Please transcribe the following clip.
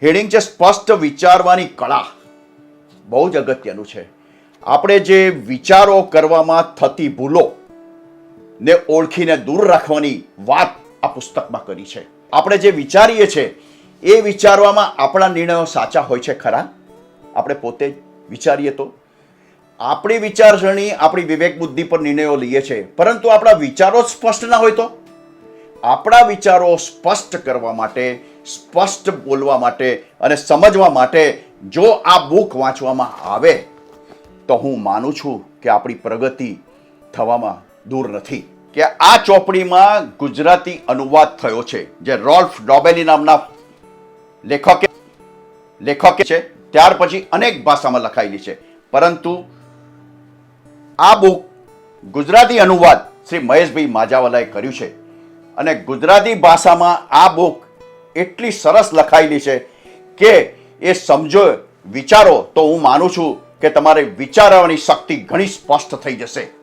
Heading છે સ્પષ્ટ વિચારવાની કળા. બહુ જ અગત્યનું છે. આપણે જે વિચારો કરવામાં થતી ભૂલો ને ઓળખીને દૂર રાખવાની વાત આ પુસ્તકમાં કરી છે. આપણે જે વિચારીએ છીએ એ વિચારવામાં આપણા નિર્ણયો સાચા હોય છે ખરા? આપણે પોતે જ વિચારીએ તો આપણી વિચારસરણી આપણી વિવેક બુદ્ધિ પર નિર્ણયો લઈએ છીએ, પરંતુ આપણા વિચારો સ્પષ્ટ ના હોય તો? આપણા વિચારો સ્પષ્ટ કરવા માટે, સ્પષ્ટ બોલવા માટે અને સમજવા માટે જો આ બુક વાંચવામાં આવે તો હું માનું છું કે આપણી પ્રગતિ થવામાં દૂર નથી. કે આ ચોપડીમાં ગુજરાતી અનુવાદ થયો છે જે રોલ્ફ ડોબેલી નામના લેખકે છે. ત્યાર પછી અનેક ભાષામાં લખાયેલી છે, પરંતુ આ બુક ગુજરાતી અનુવાદ શ્રી મહેશભાઈ માજાવાલાએ કર્યું છે અને ગુજરાતી ભાષામાં આ બુક એટલી સરસ લખાયેલી છે કે એ સમજો, વિચારો તો હું માનું છું કે તમારે વિચારવાની શક્તિ ઘણી સ્પષ્ટ થઈ જશે.